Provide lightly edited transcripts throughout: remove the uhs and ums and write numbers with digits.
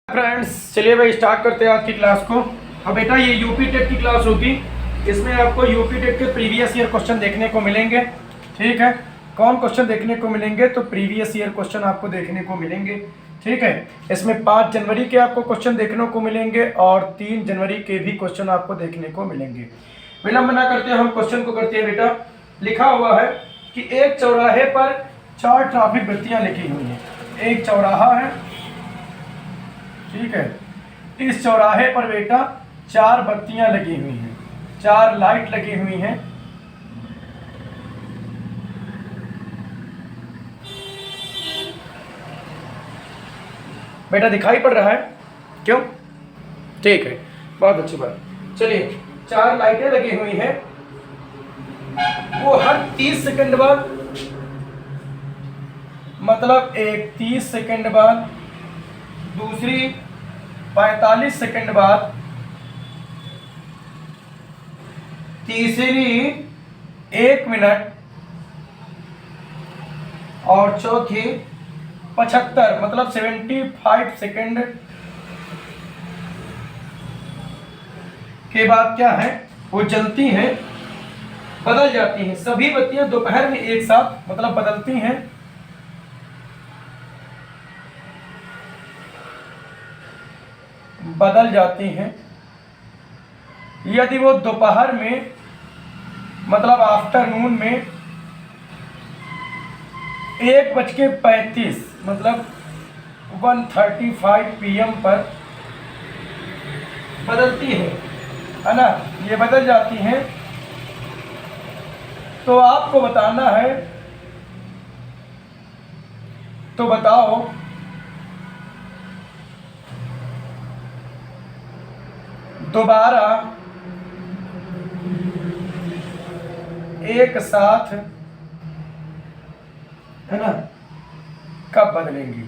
Friends चलिए भाई start करते हैं आज की क्लास को। अब बेटा ये यूपी टेट की क्लास होगी। इसमें आपको यूपी टेट के प्रीवियस ईयर क्वेश्चन देखने को मिलेंगे। ठीक है, कौन क्वेश्चन देखने को मिलेंगे? तो प्रीवियस ईयर क्वेश्चन आपको देखने को मिलेंगे। ठीक है, इसमें 5 जनवरी के आपको क्वेश्चन देखने को मिलेंगे और 3 जनवरी के भी क्वेश्चन आपको देखने को मिलेंगे। विलंब न करते हम क्वेश्चन को करते हैं। बेटा लिखा हुआ है कि एक चौराहे पर 4 ट्रैफिक बत्तियाँ लिखी हुई हैं। एक चौराहा है, ठीक है, इस चौराहे पर बेटा 4 बत्तियां लगी हुई हैं, 4 लाइट लगी हुई हैं। बेटा दिखाई पड़ रहा है? क्यों? ठीक है, बहुत अच्छी बात। चलिए 4 लाइटें लगी हुई हैं, वो हर 30 सेकंड बाद, मतलब एक 30 सेकंड बाद, दूसरी 45 सेकंड बाद, तीसरी 1 मिनट और चौथी 75 मतलब 75 सेकंड के बाद क्या है, वो जलती हैं, बदल जाती हैं। सभी बत्तियां दोपहर में एक साथ मतलब बदलती हैं। बदल जाती हैं यदि वो दोपहर में मतलब आफ्टरनून में 1:35 मतलब 1:35 PM पर बदलती है ना, ये बदल जाती हैं। तो आपको बताना है, तो बताओ दोबारा एक साथ, है ना, कब बदलेंगी?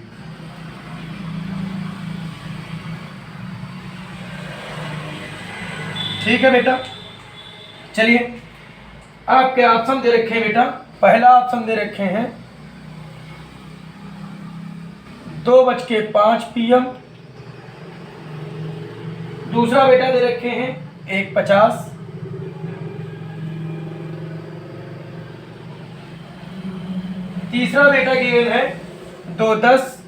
ठीक है बेटा, चलिए आपके ऑप्शन दे रखे हैं बेटा। पहला ऑप्शन दे रखे हैं 2:05 PM। दूसरा बेटा दे रखे हैं 1:50। तीसरा बेटा गिवन है 2:10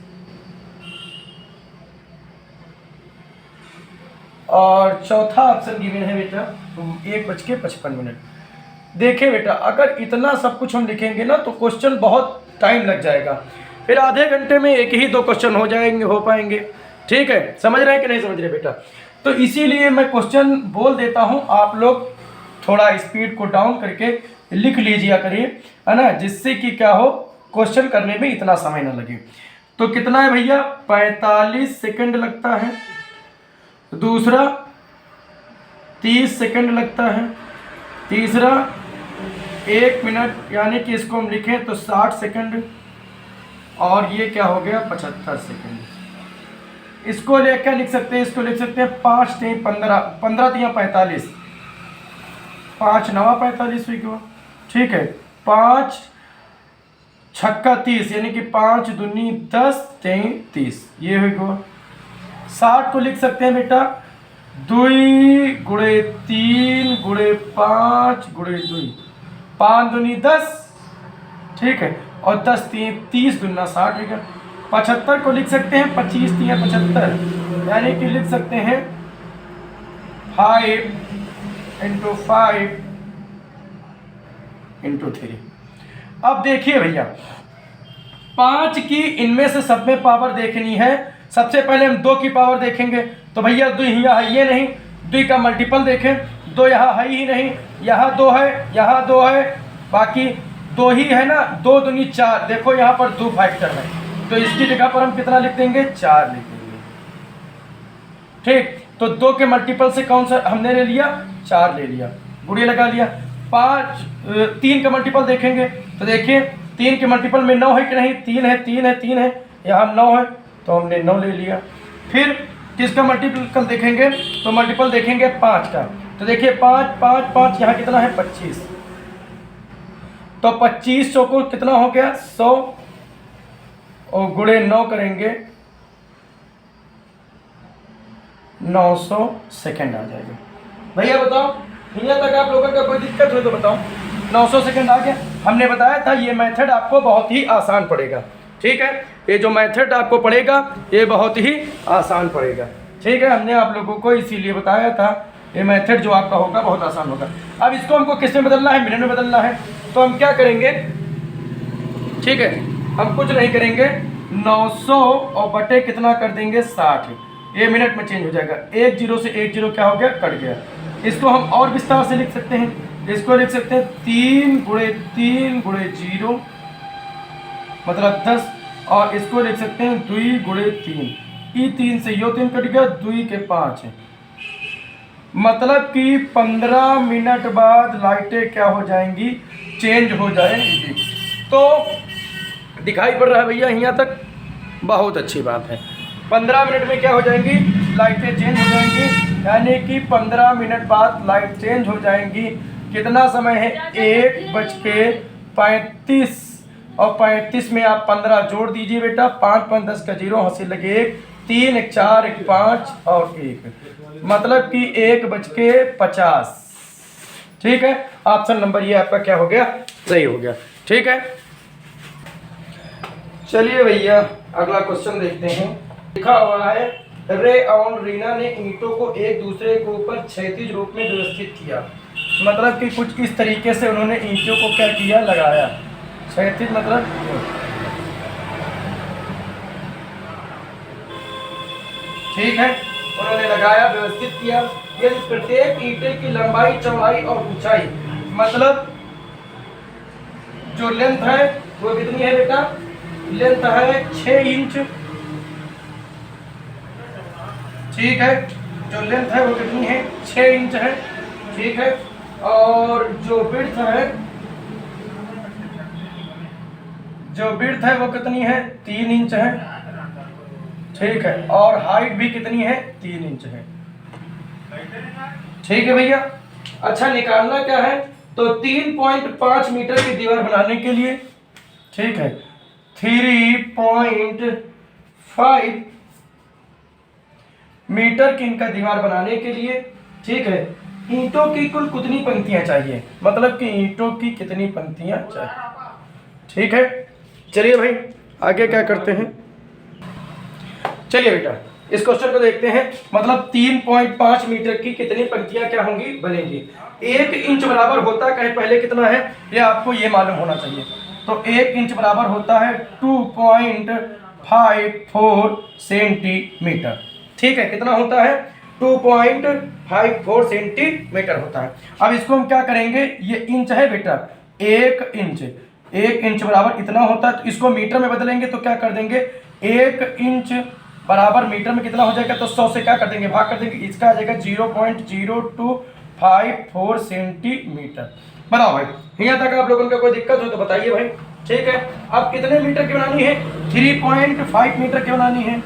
और चौथा ऑप्शन गिवन है बेटा 1:55। देखिए बेटा, अगर इतना सब कुछ हम लिखेंगे ना तो क्वेश्चन बहुत टाइम लग जाएगा, फिर आधे घंटे में एक ही 2 क्वेश्चन हो पाएंगे। ठीक है, समझ रहे हैं कि नहीं समझ रहे बेटा? तो इसीलिए मैं क्वेश्चन बोल देता हूं, आप लोग थोड़ा स्पीड को डाउन करके लिख लीजिए करिए, है ना, जिससे कि क्या हो, क्वेश्चन करने में इतना समय ना लगे। तो कितना है भैया? 45 सेकंड लगता है। दूसरा 30 सेकंड लगता है। तीसरा 1 मिनट, यानी कि इसको हम लिखें तो 60 सेकंड। और ये क्या हो गया? 75 सेकंड। इसको लेकर लिख सकते हैं, इसको लिख सकते हैं 5 3 15, 15 3 45, 5 9 45 हुई क्यों? ठीक है, 5 छक्का 30, यानी कि 5 दूनी 10 3 30, ये हुई क्यों? 60 को लिख सकते हैं बेटा 2 गुणे 3 गुणे 5 गुणे 2, 5 दूनी 10, ठीक है, और 10 3 30 दूना 60 है। 75 को लिख सकते हैं 25 3 75, यानी कि लिख सकते हैं 5 × 5 × 3। अब देखिए भैया, 5 की इनमें से सब में पावर देखनी है। सबसे पहले हम 2 की पावर देखेंगे। तो भैया 2 यहाँ है, ये नहीं, 2 का मल्टीपल देखें, 2 यहाँ है ही नहीं, यहाँ 2 है, यहाँ 2 है, बाकी 2 ही है ना। 2 दूनी 4, देखो यहाँ पर 2 फैक्टर है, तो इसकी जगह पर हम कितना लिख देंगे? 4 लिख देंगे। ठीक, तो 2 के मल्टीपल से कौन सा हमने ले लिया? 4 ले लिया, गुड़िया लगा लिया। 3 का मल्टीपल देखेंगे तो देखिए 3 के मल्टीपल में 9 है कि नहीं? 3 है, 3 है, 3 है, यहाँ 9 है, तो हमने 9 ले लिया। फिर किसका मल्टीपल देखेंगे? तो मल्टीपल देखेंगे 5 का, तो देखिए 5 5 5, यहाँ कितना है? 25। तो 25 चौको कितना हो गया 100 और गुणे 9 करेंगे 900 सेकेंड आ जाएगा। भैया बताओ, यहाँ तक आप लोगों का कोई दिक्कत हो तो बताओ। 900 सेकेंड आ गया। हमने बताया था ये मेथड आपको बहुत ही आसान पड़ेगा, ठीक है। ये जो मेथड आपको पड़ेगा ये बहुत ही आसान पड़ेगा, ठीक है। हमने आप लोगों को इसीलिए बताया था ये मेथड जो आपका होगा बहुत आसान होगा। अब इसको हमको किस में बदलना है? मिनट में बदलना है। तो हम क्या करेंगे, ठीक है, हम कुछ नहीं करेंगे, 900 और बटे कितना कर देंगे 60, ये मिनट में चेंज हो जाएगा। 1 0 से 1 0 क्या हो गया? कट गया। इसको हम और विस्तार से लिख सकते हैं, इसको लिख सकते हैं 3 गुणे 3 गुणे 0 मतलब 10, और इसको लिख सकते हैं 2 गुणे 3, ई 3 से यो 3 कट गया, 2 के 5 है, मतलब कि 15 मिनट बाद लाइटें क्या हो जाएंगी? चेंज हो जाएंगी। तो दिखाई पड़ रहा है भैया यहाँ तक? बहुत अच्छी बात है। 15 मिनट में क्या हो जाएंगी? लाइटें चेंज हो जाएंगी, यानी कि 15 मिनट बाद लाइट चेंज हो जाएंगी। कितना समय है? 1:35 और 35 में आप 15 जोड़ दीजिए बेटा, 5 5 10 का 0, हंसी लगे 1, 3 1 4 1 5 और 1, मतलब कि 1:50। ठीक है, ऑप्शन नंबर ये आपका क्या हो गया? सही हो गया, ठीक है। चलिए भैया अगला क्वेश्चन देखते हैं। लिखा हुआ है रे और रीना ने ईंटों को एक दूसरे के ऊपर क्षैतिज रूप में व्यवस्थित किया, मतलब कि कुछ इस तरीके से उन्होंने ईंटों को क्या किया? लगाया। क्षैतिज मतलब ठीक है, उन्होंने लगाया, व्यवस्थित किया। यदि प्रत्येक ईंटे की लंबाई, चौड़ाई और ऊंचाई, मतलब जो लेंथ है वो कितनी है बेटा? लेंथ है 6 इंच, ठीक है। जो लेंथ है वो कितनी है? 6 इंच है, ठीक है। और जो विड्थ है वो कितनी है? 3 इंच है, ठीक है। और हाइट भी कितनी है? 3 इंच है, ठीक है भैया। अच्छा, निकालना क्या है? तो 3.5 मीटर की दीवार बनाने के लिए, ठीक है, 3.5 मीटर की इनका दीवार बनाने के लिए, ठीक है, ईंटों की कुल कितनी पंक्तियां चाहिए, मतलब कि ईंटों की कितनी पंक्तियां चाहिए, ठीक है। चलिए भाई आगे क्या करते हैं। चलिए बेटा इस क्वेश्चन को देखते हैं। मतलब 3.5 मीटर की कितनी पंक्तियां क्या होंगी? बनेंगी। 1 इंच बराबर होता है, पहले कितना है ये आपको ये मालूम होना चाहिए। तो 1 इंच बराबर होता है 2.54 सेंटीमीटर, ठीक है। कितना होता है? 2.54 सेंटीमीटर होता है। अब इसको हम क्या करेंगे? ये इंच है बेटा, 1 इंच बराबर इतना होता है, तो इसको मीटर में बदलेंगे तो क्या कर देंगे? 1 इंच बराबर मीटर में कितना हो जाएगा? तो 100 से क्या कर देंगे? भाग कर देंगे, इसका आ जाएगा 0.0254 सेंटीमीटर। बताओ भाई, यहाँ तक आप लोगों का कोई दिक्कत हो तो बताइए भाई, ठीक है। अब कितने मीटर की बनानी है? 3.5 मीटर की बनानी है,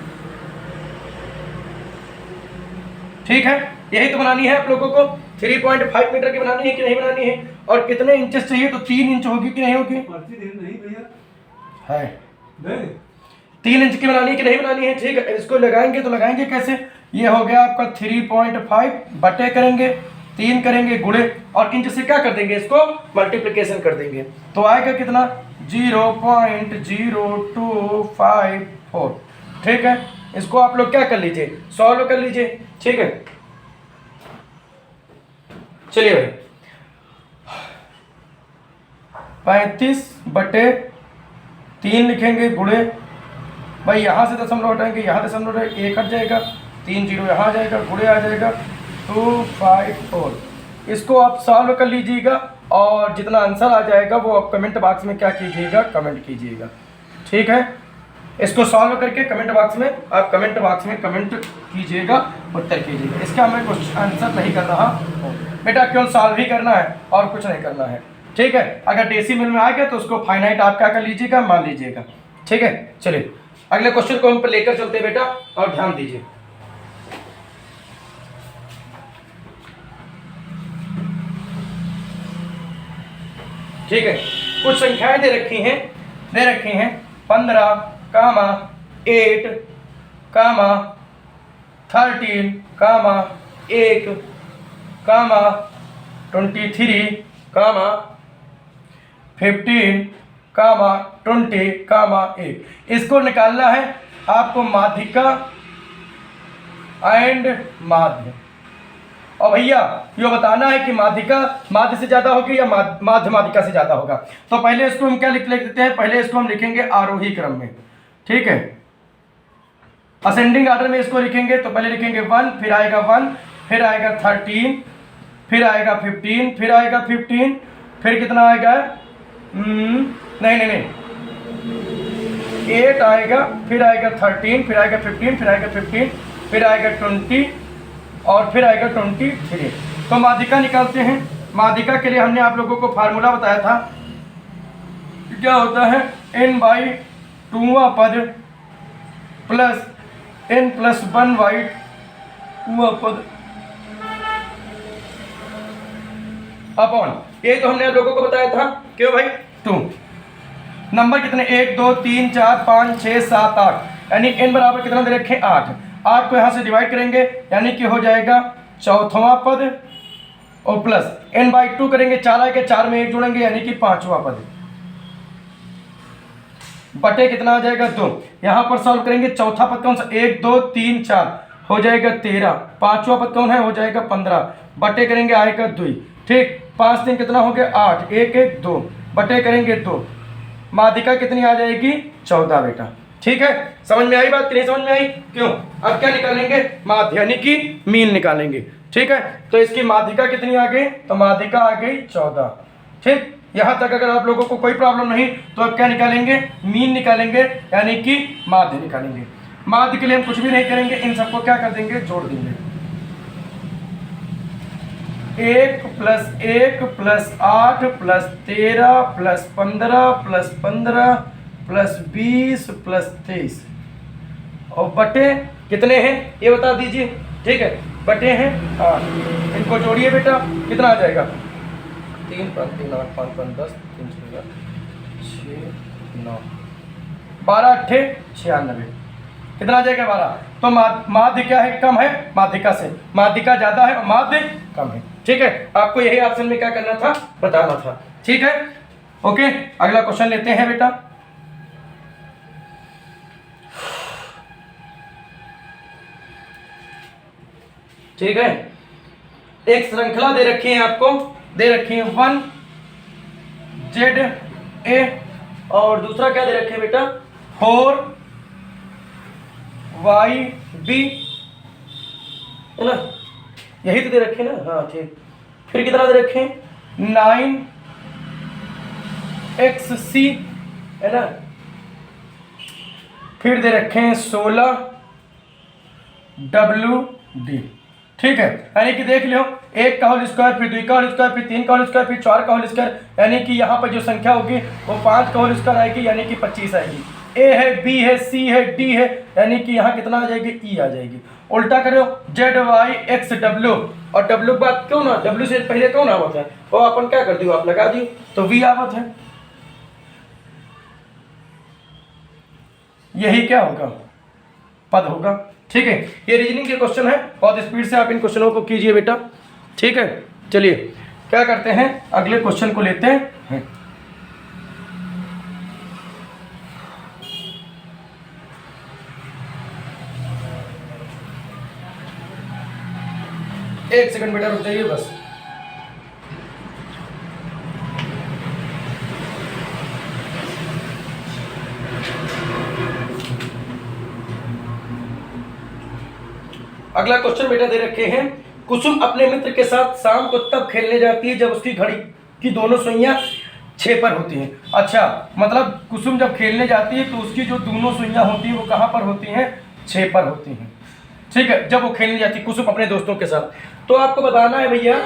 ठीक है। यही तो बनानी है आप लोगों को, 3.5 मीटर की बनानी है कि नहीं बनानी है? और कितने इंचेस चाहिए? तो 3 इंच होगी कि नहीं होगी? है 3 इंच की बनानी है कि नहीं बनानी है, ठीक है। इसको लगाएंगे तो लगाएंगे कैसे? ये हो गया आपका 3.5 बटे करेंगे 3 करेंगे गुणे, और इंच से क्या कर देंगे? इसको मल्टीप्लिकेशन कर देंगे, तो आएगा कितना? 0.0254, ठीक है। इसको आप लोग क्या कर लीजिए? सॉल्व कर लीजिए, ठीक है। चलिए भाई 35/3 लिखेंगे गुणे, भाई यहाँ से दशमलव हटाएंगे, यहाँ दशमलव 1 हट जाएगा, 3 0 यहाँ आ जाएगा, गुणे आ जाएगा 254। इसको आप सॉल्व कर लीजिएगा और जितना आंसर आ जाएगा वो आप कमेंट बॉक्स में क्या कीजिएगा? कमेंट कीजिएगा, ठीक है। इसको सॉल्व करके कमेंट बॉक्स में आप कमेंट कीजिएगा, उत्तर कीजिएगा। इसका मैं कुछ आंसर नहीं कर रहा बेटा, केवल सॉल्व ही करना है और कुछ नहीं करना है, ठीक है। अगर डेसिमल में आ गया तो उसको फाइनाइट आप क्या कर लीजिएगा? मान लीजिएगा, ठीक है। चलिए अगले क्वेश्चन को हम लेकर चलते हैं बेटा, और ध्यान दीजिए। ठीक है, कुछ संख्याएं दे रखी हैं 15, 8, 13, कामा 1 कामा 23 कामा 15 कामा 20 कामा 1। इसको निकालना है आपको माध्यिका एंड माध्य। और भैया ये बताना है कि माध्यिका माध्य से ज़्यादा होगी या माध्य माध्यिका से ज़्यादा होगा। तो पहले इसको हम क्या लिख देते हैं, पहले इसको हम लिखेंगे आरोही क्रम में, ठीक है। असेंडिंग ऑर्डर में इसको लिखेंगे तो पहले लिखेंगे 1, फिर आएगा 1, फिर आएगा 13, फिर आएगा 15, फिर आएगा 15, फिर कितना आएगा नहीं 8 आएगा, फिर आएगा 13, फिर आएगा 15, फिर आएगा 15, फिर आएगा 20 और फिर आएगा 23। तो माध्यिका निकालते हैं। माध्यिका के लिए हमने आप लोगों को फार्मूला बताया था, क्या होता है n/2वां पद प्लस n+1/2वां पद अपॉन, ये तो हमने आप लोगों को बताया था क्यों भाई 2। नंबर कितने 1 2 3 4 5 6 7 8, यानी n बराबर कितना दे रखे 8। 8 को यहाँ से डिवाइड करेंगे यानी कि हो जाएगा चौथवा पद और प्लस n/2 करेंगे, 4 आएगा, 4 में 1 जोड़ेंगे यानी कि 5वां पद बटे कितना आ जाएगा 2। यहाँ पर सॉल्व करेंगे, चौथा पद कौन सा 1 2 3 4 हो जाएगा 13, 5वां पद कौन है हो जाएगा 15 बटे करेंगे आएगा 2, ठीक। 5 3 कितना हो गया 8, 1 1 2 बटे करेंगे 2, माध्यिका कितनी आ जाएगी 14 बेटा, ठीक है। समझ में आई बात कि नहीं समझ में आई? क्यों? अब क्या निकालेंगे माध्य यानी कि मीन निकालेंगे, ठीक है। तो इसकी माध्यिका कितनी आ गई, तो माध्यिका आ गई 14, ठीक। यहाँ तक अगर आप लोगों को कोई प्रॉब्लम नहीं तो अब क्या निकालेंगे मीन निकालेंगे यानी कि माध्य निकालेंगे। माध्य के लिए हम कुछ भी नहीं करेंगे, इन सबको क्या कर देंगे जोड़ देंगे। 1 + 1 + 8 + 13 + 15 + 15 + 20 + 23 और बटे कितने हैं ये बता दीजिए, ठीक है। बटे हैं 8, इनको जोड़िए बेटा कितना आ जाएगा 3 5 3 8 5 5 10 3 6 9 12 8 96 कितना आ जाएगा 12। तो माध्य क्या है कम है माध्यिका से, माध्यिका ज़्यादा है और माध्य कम है, ठीक है। आपको यही ऑप्शन में क्या करना था बताना था, ठीक है। ओके अगला क्वेश्चन लेते हैं बेटा। ठीक है, एक श्रृंखला दे रखी है आपको, दे रखी है 1 ZA और दूसरा क्या दे रखे है बेटा 4 YB है ना, यही तो दे रखे ना, हाँ ठीक। फिर कितना दे रखे हैं 9 XC है ना, फिर दे रखे हैं 16 WD, ठीक है। यानी कि देख लो 1 का होल स्क्वायर, फिर 2 का होल स्क्वायर, फिर 3 का होल स्क्वायर, फिर 4 का होल स्क्वायर, यानी कि यहाँ पर जो संख्या होगी वो 5 का होल स्क्वायर आएगी यानी कि 25 आएगी। A है, B है, C है, D है, यानी कि यहाँ कितना आ जाएगी E आ जाएगी। उल्टा करो ZY XW और W के बाद क्यों ना W से पहले कौन आवत है वो अपन क्या कर दियो आप लगा दियो तो V आवत है, यही क्या होगा पद होगा, ठीक है। ये रीजनिंग के क्वेश्चन है, बहुत स्पीड से आप इन क्वेश्चनों को कीजिए बेटा, ठीक है। चलिए क्या करते हैं अगले क्वेश्चन को लेते हैं। एक सेकंड बेटा रुक जाइए बस। अगला क्वेश्चन बेटा दे रखे हैं, कुसुम अपने मित्र के साथ शाम को तब खेलने जाती है जब उसकी घड़ी की दोनों सुइयां 6 पर होती हैं। अच्छा मतलब कुसुम जब खेलने जाती है तो उसकी जो दोनों सुइयां होती हैं वो कहाँ पर होती हैं 6 पर होती हैं, ठीक है। जब वो खेलने जाती है कुसुम अपने दोस्तों के साथ, तो आपको बताना है भैया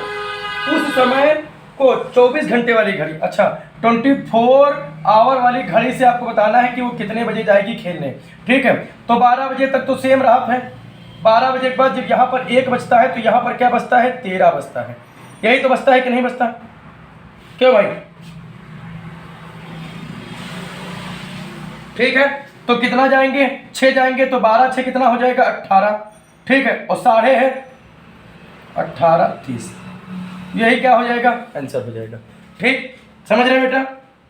उस समय को 24 घंटे वाली घड़ी, अच्छा 24 आवर वाली घड़ी से आपको बताना है कि वो कितने बजे जाएगी खेलने, ठीक है। तो 12 बजे तक तो सेम रहा है, 12 बजे के बाद जब यहाँ पर 1 बजता है तो यहाँ पर क्या बचता है 13 बचता है, यही तो बचता है कि नहीं बचता, क्यों भाई, ठीक है। तो कितना जाएंगे 6 जाएंगे तो 12 6 कितना हो जाएगा 18, ठीक है, और साढ़े है 18 30, यही क्या हो जाएगा, आंसर हो जाएगा। ठीक, समझ रहे बेटा?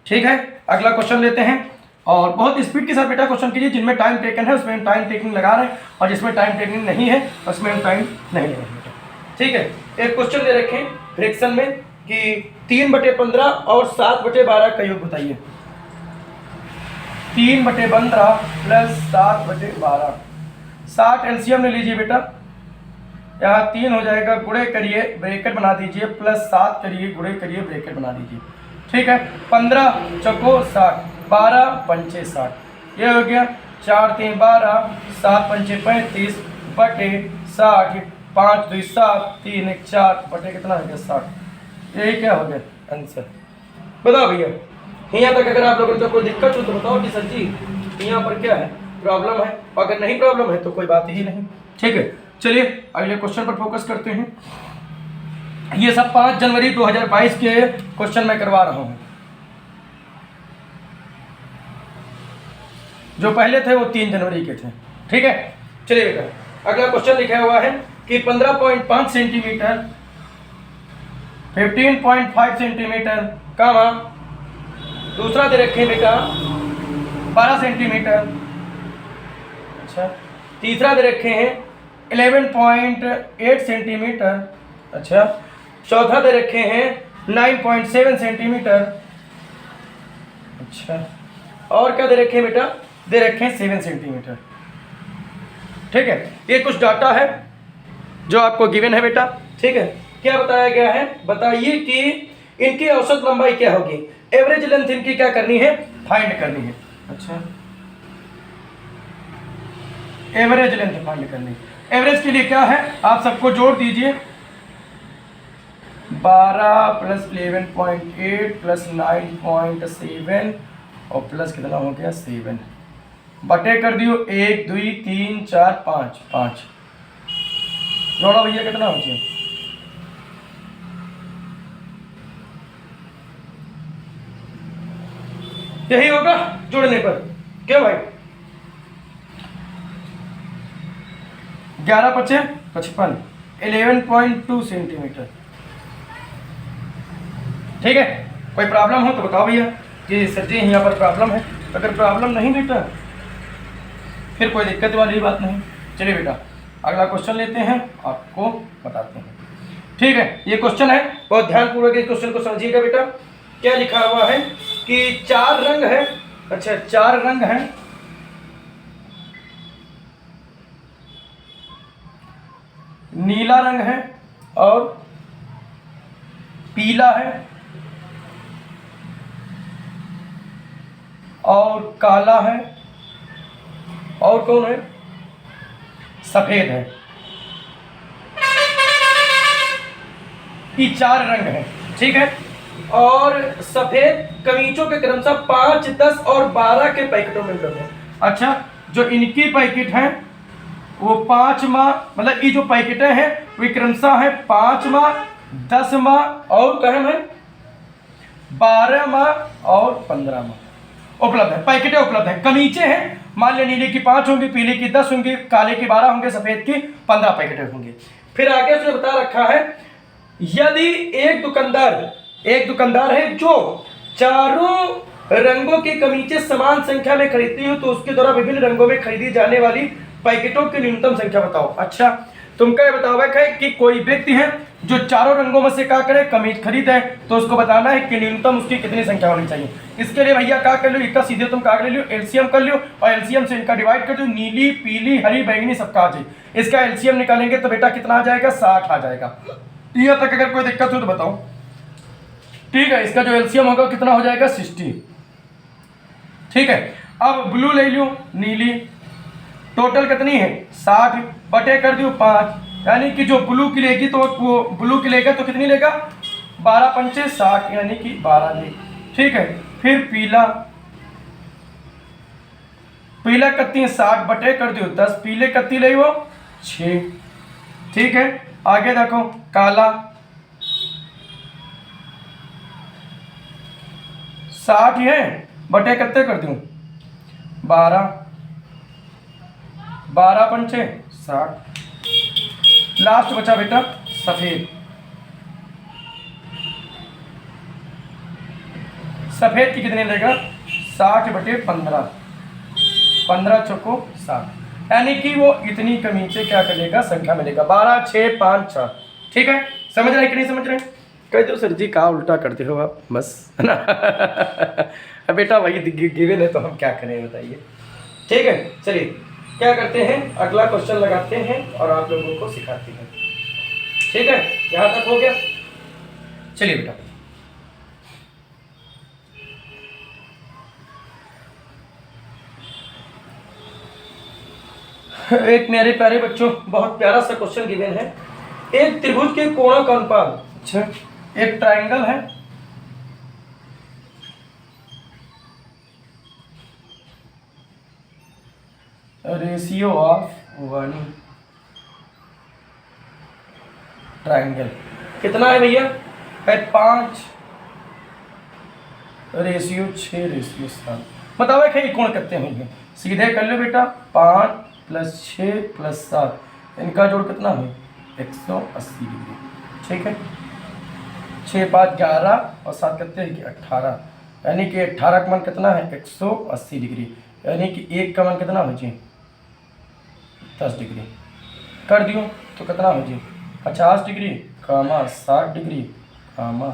ठीक है, अगला क्वेश्चन लेते हैं। और बहुत स्पीड के साथ बेटा क्वेश्चन कीजिए, जिनमें टाइम टेकन है उसमें हम टाइम टेकिंग लगा रहे हैं, और जिसमें टाइम टेकिंग नहीं है उसमें हम टाइम नहीं लगा रहे बेटा। ठीक है, एक क्वेश्चन दे रखे हैं फ्रैक्शन में कि 3/15 और 7/12 का योग बताइए। 3/15 प्लस 7/12, 60 एलसीएम ले लीजिए बेटा। यहाँ 3 हो जाएगा, गुणे करिए ब्रैकेट बना दीजिए, प्लस 7 करिए गुणे करिए ब्रैकेट बना दीजिए। ठीक है, 15 चौको 60, 12 पंचे 60, ये हो गया 4 3 12, 7 पंचे 35 बटे 60, 5 2 7, 3 1 4 बटे कितना हो गया 60। यही क्या हो गया आंसर? बताओ भैया, यहाँ तक अगर आप लोगों को कोई दिक्कत हो तो बताओ कि सर जी यहाँ पर क्या है, प्रॉब्लम है? अगर नहीं प्रॉब्लम है तो कोई बात ही नहीं। ठीक है, चलिए अगले क्वेश्चन पर फोकस करते हैं। ये सब 5 जनवरी 2022 के क्वेश्चन मैं करवा रहा हूँ, जो पहले थे वो 3 जनवरी के थे। ठीक है, चलिए बेटा अगला क्वेश्चन लिखा हुआ है कि 15.5 सेंटीमीटर, 15.5 सेंटीमीटर का दूसरा दे रखे बेटा 12 सेंटीमीटर, अच्छा तीसरा दे रखे हैं 11.8 सेंटीमीटर, अच्छा चौथा दे रखे हैं 9.7 सेंटीमीटर, अच्छा और क्या दे रखे हैं बेटा, दे रखे हैं 7 सेंटीमीटर। ठीक है, ये कुछ डाटा है जो आपको गिवन है बेटा। ठीक है, क्या बताया गया है, बताइए कि इनकी औसत लंबाई क्या होगी, एवरेज लेंथ इनकी क्या करनी है, फाइंड करनी है। अच्छा एवरेज लेंथ फाइंड करनी है। एवरेज के लिए क्या है, आप सबको जोड़ दीजिए, 12 प्लस 11.8 प्लस 9.7 और प्लस कितना हो गया 7, बटे कर दियो 1 2 3 4 5 5, जोड़ा भैया कितना हो गया, यही होगा जोड़ने पर। क्या भाई, 11 5 55, 11.2 सेंटीमीटर। ठीक है, कोई प्रॉब्लम हो तो बताओ भैया कि सर जी यहाँ पर प्रॉब्लम है। अगर प्रॉब्लम नहीं बेटा फिर कोई दिक्कत वाली बात नहीं। चलिए बेटा अगला क्वेश्चन लेते हैं, आपको बताते हैं। ठीक है, ये क्वेश्चन है, बहुत ध्यानपूर्वक इस क्वेश्चन को समझिएगा बेटा। क्या लिखा हुआ है कि 4 रंग है, अच्छा 4 रंग हैं, नीला रंग है और पीला है और काला है और कौन है, सफेद है। ये 4 रंग है। ठीक है, और सफेद कमीजों के क्रमशः 5 10 और 12 के पैकेटों में उपलब्ध है। अच्छा, जो इनकी पैकेट हैं वो 5 माह, मतलब ये जो पैकेटें हैं वे क्रमशः है 5 माह 10 माह और कहम है 12 माह और 15 माह उपलब्ध है, पैकेटें उपलब्ध है। कमीचे हैं, मान लिया नीले की 5 होंगी, पीले की 10 होंगी, काले की 12 होंगे, सफेद की 15 पैकेटें होंगी। फिर आगे उसने बता रखा है यदि एक दुकानदार है जो चारों रंगों की कमीचे समान संख्या में खरीदती हो तो उसके द्वारा विभिन्न रंगों में खरीदी जाने वाली पैकेटों की न्यूनतम संख्या बताओ। अच्छा, तुमका ये बताओ कि कोई व्यक्ति है जो चारों रंगों में से क्या करे, कमीज खरीदे, तो उसको बताना है कि न्यूनतम उसकी कितनी संख्या होनी चाहिए। इसके लिए भैया क्या कर लो, इसका सीधे तुम क्या कर लो, एलसीएम कर लो और एलसीएम से इनका डिवाइड कर दो, नीली पीली हरी बैंगनी सबका आ जाए। इसका एलसीएम निकालेंगे तो बेटा कितना आ जाएगा, 60 आ जाएगा। यहाँ तक अगर कोई दिक्कत हो तो बताओ। ठीक है, इसका जो एलसीएम होगा कितना हो जाएगा, 60। ठीक है, अब ब्लू ले लो, नीली, टोटल कितनी है 60, बटे कर दियो 5, यानी कि जो ब्लू की लेगी तो वो ब्लू की लेगा तो कितनी लेगा, 12 पंचे 60 यानी कि 12 ले। ठीक है, फिर पीला कत्ती 60 बटे कर दियो 10, पीले कत्ती ले वो 6। ठीक है, आगे देखो काला 60 है, बटे कितने कर दूं 12, 12 पंचे 60, लास्ट बचा बेटा सफेद। सफेद की कितने लेगा 60/15, 15 चौको 60, यानी कि वो इतनी कमी से क्या करेगा संख्या मिलेगा 12, 6, 5, 6। ठीक है, समझ रहे हैं कि नहीं समझ रहे हैं? कह दो सर जी का उल्टा करते हो आप, बस है ना। अब बेटा वही गिवन है तो हम क्या करें बताइए। ठीक है, चलिए क्या करते हैं, अगला क्वेश्चन लगाते हैं और आप लोगों को सिखाते हैं। ठीक है, यहाँ तक हो गया। चलिए बेटा, एक मेरे प्यारे बच्चों बहुत प्यारा सा क्वेश्चन गिवन है। एक त्रिभुज के कोणों का अनुपात, अच्छा एक ट्रायंगल है, रेशियो ऑफ वन ट्रायंगल कितना है भैया, है 5 रेशियो 6 रेशियो 7। बताओ कि कोण कितने होंगे, सीधे कर लो बेटा, 5 + 6 + 7, इनका जोड़ कितना है 180 डिग्री। ठीक है, 6, 5, 11 और 7 कितने हैं कि 18, यानी कि 18 का मान कितना है 180 डिग्री, यानी कि 1 का मान कितना हो जी 10 डिग्री। कर दियो तो कितना हो जी 50 डिग्री, 60 डिग्री, 70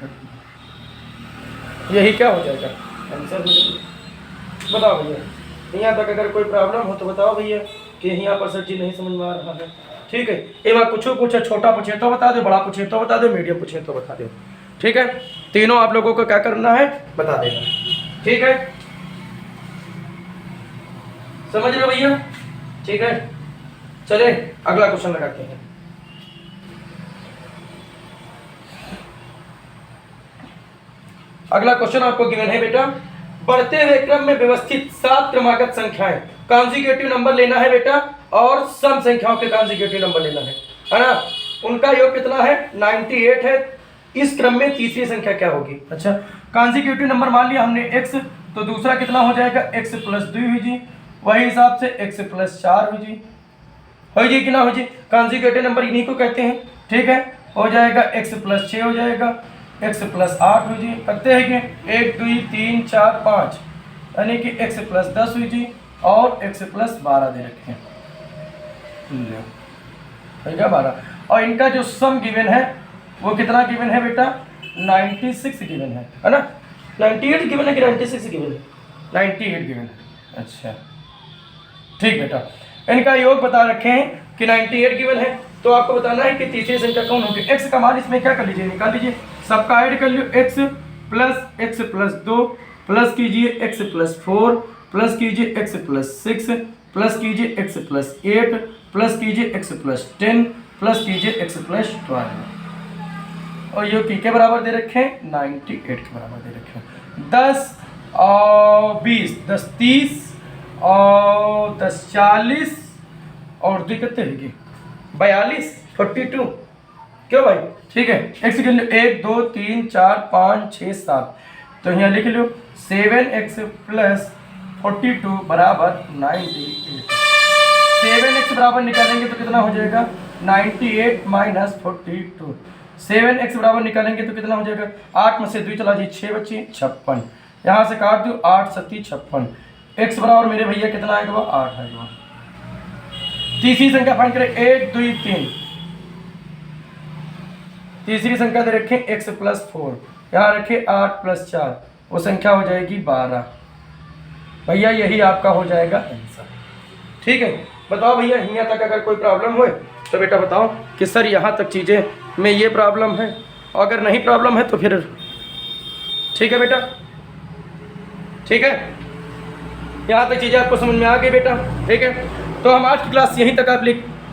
डिग्री। यही क्या हो जाएगा आंसर हो जाएगा। बताओ भैया, यहाँ तक अगर कोई प्रॉब्लम हो तो बताओ भैया कि यहाँ पर सर जी नहीं समझ में आ रहा है। ठीक है, एक बार पूछो, छोटा पूछे तो बता दो, बड़ा पूछे तो बता दो, मीडियम पूछे तो बता दो। ठीक है, तीनों आप लोगों को क्या करना है बता देना। ठीक है, समझ लो भैया। ठीक है, चले अगला क्वेश्चन लगाते हैं। अगला क्वेश्चन आपको गिवन है बेटा, बढ़ते हुए क्रम में व्यवस्थित 7 क्रमागत संख्याएं, कॉन्जिक्यूटिव नंबर लेना है बेटा, और सम संख्याओं के कॉन्जिक्यूटिव नंबर लेना है ना। उनका योग कितना है 98 है। इस क्रम में तीसरी संख्या क्या होगी। अच्छा, कॉन्जिक्यूटिव नंबर मान लिया हमने x, तो दूसरा कितना हो जाएगा x + 2 हुई जी, वही हिसाब से x + 4 हुई जी, हो जी कि ना हो जी, कॉन्जिक्यूटिव नंबर इन्हीं को कहते हैं। ठीक है, हो जाएगा x + 6 हो जाएगा, x + 8 हुई जी, करते हैं कि 1, 2, 3, 4, 5, यानी कि x + 10 हुई जी, और x + 12 दे रखे हैं, ठीक है 12। और इनका जो सम गिवन है वो कितना गिवन है बेटा 96 गिवन है ना। 98 गिवन है कि 96 गिवन है, 98 गिवन है। अच्छा ठीक बेटा, इनका योग बता रखे हैं कि 98 गिवन है, तो आपको बताना है कि तीसरी संख्या कौन होगी। x का मान इसमें क्या कर लीजिए, निकाल लीजिए, सबका ऐड कर लो, x + 2 प्लस कीजिए x + 4 प्लस कीजिए x + 6 प्लस कीजिए x + 8 प्लस कीजिए x + 10 प्लस कीजिए x + 12, और ये के बराबर दे रखे हैं 98 के बराबर दे रखे हैं। 10 और 20, 10 30 और 10 40 और 2 कितने होगी 42, 42, क्यों भाई। ठीक है, x के लिए 1 2 3 4 5 6 7, तो यहाँ लिख लो 7x + 42 बराबर 98। 7x बराबर निकालेंगे तो कितना हो जाएगा 98 - 42। 7x बराबर निकालेंगे तो कितना हो जाएगा, 8 में से 2 चला जी 6 बच्चे 56, यहाँ से काट दो 8 × 7 = 56। x बराबर मेरे भैया कितना आएगा 8 आएगा। तीसरी संख्या फाइंड करें, 1 2 3, तीसरी संख्या दे रखें x + 4, यहाँ रखें 8 + 4, वो संख्या हो जाएगी 12। भैया यही आपका हो जाएगा आंसर। ठीक है, बताओ भैया यहाँ तक अगर कोई प्रॉब्लम हो तो बेटा बताओ कि सर यहाँ तक चीज़ें में ये प्रॉब्लम है, और अगर नहीं प्रॉब्लम है तो फिर ठीक है बेटा। ठीक है, यहाँ तक चीज़ें आपको समझ में आ गई बेटा। ठीक है, तो हम आज की क्लास यहीं तक आप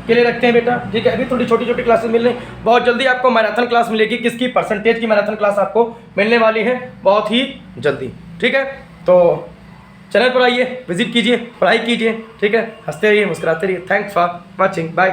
के लिए रखते हैं बेटा। ठीक है, अभी थोड़ी छोटी छोटी क्लासेस मिल रही हैं, बहुत जल्दी आपको मैराथन क्लास मिलेगी, किसकी परसेंटेज की मैराथन क्लास आपको मिलने वाली है बहुत ही जल्दी। ठीक है, तो चैनल पर आइए, विजिट कीजिए, पढ़ाई कीजिए। ठीक है, हंसते रहिए, मुस्कुराते रहिए। Thanks for watching, bye.